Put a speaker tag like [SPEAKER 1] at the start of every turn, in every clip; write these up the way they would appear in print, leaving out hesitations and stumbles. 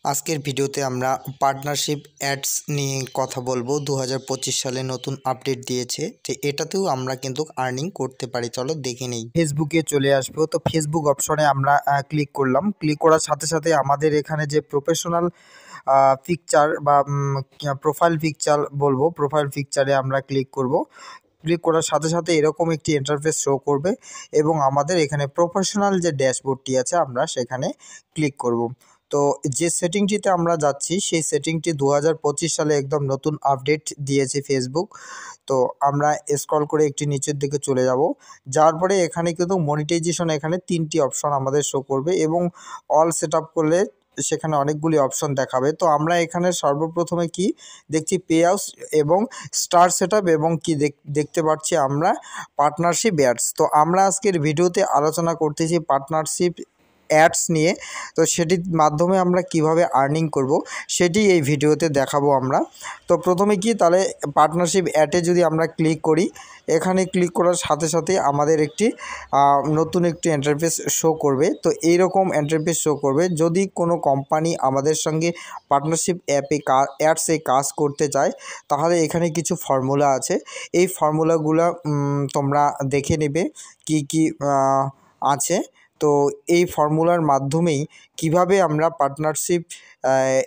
[SPEAKER 1] আজকের ভিডিওতে আমরা পার্টনারশিপ অ্যাডস নিয়ে কথা বলবো। 2025 সালে নতুন আপডেট দিয়েছে যে এটাতেও আমরা কিন্তু আর্নিং করতে পারি। চলো দেখে নেই। ফেসবুকে চলে আসবো, তো ফেসবুক অপশনে আমরা ক্লিক করলাম। ক্লিক করার সাথে সাথে আমাদের এখানে যে প্রফেশনাল পিকচার বা প্রোফাইল পিকচার বলবো, প্রোফাইল পিকচারে আমরা ক্লিক করব। ক্লিক করার সাথে সাথে এরকম একটি ইন্টারফেস শো করবে এবং আমাদের এখানে প্রফেশনাল যে ড্যাশবোর্ডটি আছে আমরা সেখানে ক্লিক করব। তো যে সেটিংটিতে আমরা যাচ্ছি সেই সেটিংটি 2025 সালে একদম নতুন আপডেট দিয়েছে ফেসবুক। তো আমরা স্ক্রল করে একটি নিচের দিকে চলে যাব। যাওয়ার পরে এখানে কিন্তু মনিটাইজেশন এখানে 3টি অপশন আমাদের শো করবে এবং অল সেট আপ করলে সেখানে অনেকগুলি অপশন দেখাবে। তো আমরা এখানে সর্বপ্রথমে কি দেখছি, পে আউট এবং স্টার সেটআপ এবং কি দেখতে পাচ্ছি আমরা পার্টনারশিপ অ্যাডস। তো আমরা আজকের ভিডিওতে আলোচনা করতেছি পার্টনারশিপ অ্যাডস নিয়ে। তো সেটির মাধ্যমে আমরা কিভাবে আর্নিং করব সেটি এই ভিডিওতে দেখাবো আমরা। তো প্রথমে কি তাহলে পার্টনারশিপ অ্যাডে যদি আমরা ক্লিক করি, এখানে ক্লিক করার সাথে সাথে আমাদের একটি নতুন একটি ইন্টারফেস শো করবে। তো এইরকম ইন্টারফেস শো করবে। যদি কোনো কোম্পানি আমাদের সঙ্গে পার্টনারশিপ অ্যাডসে কাজ করতে চায় তাহলে এখানে কিছু ফর্মুলা আছে। এই ফর্মুলাগুলো তোমরা দেখে নেবে কি কি আছে। তো এই ফর্মুলার মাধ্যমেই কিভাবে আমরা পার্টনারশিপ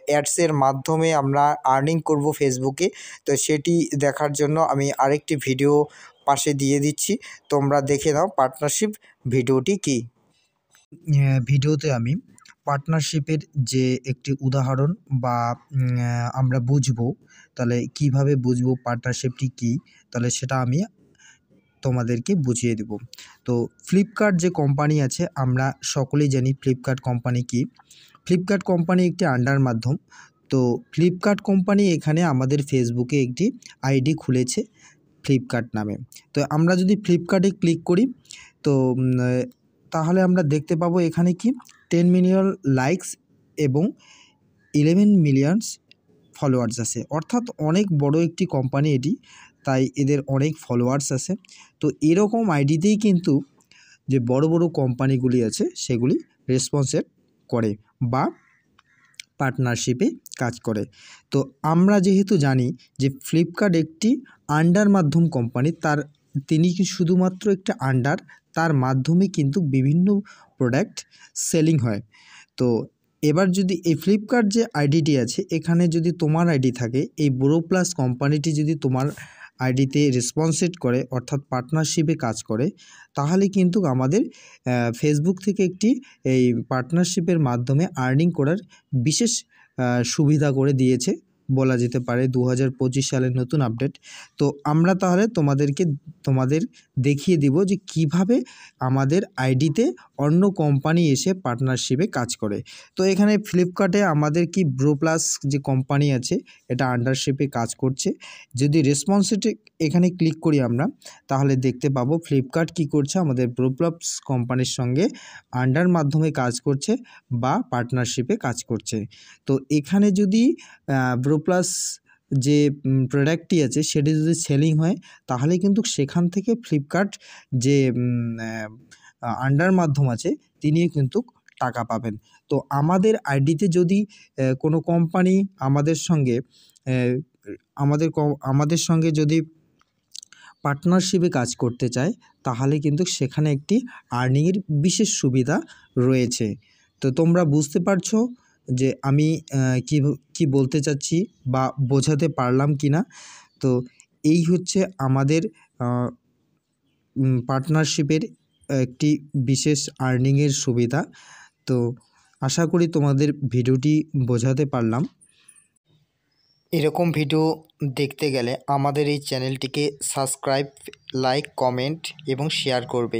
[SPEAKER 1] অ্যাডসের মাধ্যমে আমরা আর্নিং করব ফেসবুকে, তো সেটি দেখার জন্য আমি আরেকটি ভিডিও পাশে দিয়ে দিচ্ছি, তোমরা দেখে নাও পার্টনারশিপ ভিডিওটি কি। ভিডিওতে আমি পার্টনারশিপের যে একটি উদাহরণ বা আমরা বুঝবো, তাহলে কিভাবে বুঝবো পার্টনারশিপটি কি, তাহলে সেটা আমি তোমাদেরকে বুঝিয়ে দেব। তো ফ্লিপকার্ট যে কোম্পানি আছে, আমরা সকলেই জানি ফ্লিপকার্ট কোম্পানি কি। ফ্লিপকার্ট কোম্পানি একটি আন্ডার মাধ্যম। তো ফ্লিপকার্ট কোম্পানি এখানে আমাদের ফেসবুকে একটি আইডি খুলেছে ফ্লিপকার্ট নামে। তো আমরা যদি ফ্লিপকার্টে ক্লিক করি তো তাহলে আমরা দেখতে পাবো এখানে কি 10 মিলিয়ন লাইকস এবং 11 মিলিয়নস ফলোয়ার্স আছে, অর্থাৎ অনেক বড় একটি কোম্পানি এটি, তাই এদের অনেক ফলোয়ার্স আছে। তো এরকম আইডিতেই কিন্তু যে বড় বড় কোম্পানিগুলি আছে সেগুলি রেসপন্সের করে বা পার্টনারশিপে কাজ করে। তো আমরা যেহেতু জানি যে ফ্লিপকার্ট একটি আন্ডার মাধ্যম কোম্পানি, তিনি কি শুধুমাত্র একটা আন্ডার, তার মাধ্যমে কিন্তু বিভিন্ন প্রোডাক্ট সেলিং হয়। তো এবার যদি এই ফ্লিপকার্ট যে আইডিটি আছে, এখানে যদি তোমার আইডি থাকে, এই ব্রো প্লাস কোম্পানিটি যদি তোমার আইডিতে রেসপন্সেট করে অর্থাৎ পার্টনারশিপে কাজ করে, তাহলে কিন্তু আমাদের ফেসবুক থেকে একটি এই পার্টনারশিপের মাধ্যমে আর্নিং করার বিশেষ সুবিধা করে দিয়েছে বলা যেতে পারে 2025 সালের নতুন আপডেট। তো আমরা তাহলে তোমাদের দেখিয়ে দিব যে কিভাবে আমাদের আইডিতে অন্য কোম্পানি এসে পার্টনারশিপে কাজ করে। তো এখানে ফ্লিপকার্টে আমাদের কি ব্রো প্লাস যে কোম্পানি আছে এটা আন্ডারশিপে কাজ করছে। যদি রেসপন্সিটে এখানে ক্লিক করি আমরা, তাহলে দেখতে পাবো ফ্লিপকার্ট কি করছে, আমাদের ব্রো প্লাস কোম্পানির সঙ্গে আন্ডার মাধ্যমে কাজ করছে বা পার্টনারশিপে কাজ করছে। তো এখানে যদি ব্রো প্লাস যে প্রোডাক্টটি আছে সেটি যদি সেলিং হয়, তাহলে কিন্তু সেখান থেকে ফ্লিপকার্ট যে আন্ডার মাধ্যম আছে তিনি কিন্তু টাকা পাবেন। তো আমাদের আইডিতে যদি কোনো কোম্পানি আমাদের সঙ্গে যদি পার্টনারশিপে কাজ করতে চায়, তাহলে কিন্তু সেখানে একটি আর্নিংয়ের বিশেষ সুবিধা রয়েছে। তো তোমরা বুঝতে পারছো যে আমি কি বলতে চাচ্ছি বা বোঝাতে পারলাম কি না। তো এই হচ্ছে আমাদের পার্টনারশিপের একটি বিশেষ আর্নিংয়ের সুবিধা। তো আশা করি তোমাদের ভিডিওটি বোঝাতে পারলাম। এরকম ভিডিও দেখতে গেলে আমাদের এই চ্যানেলটিকে সাবস্ক্রাইব, লাইক, কমেন্ট এবং শেয়ার করবে।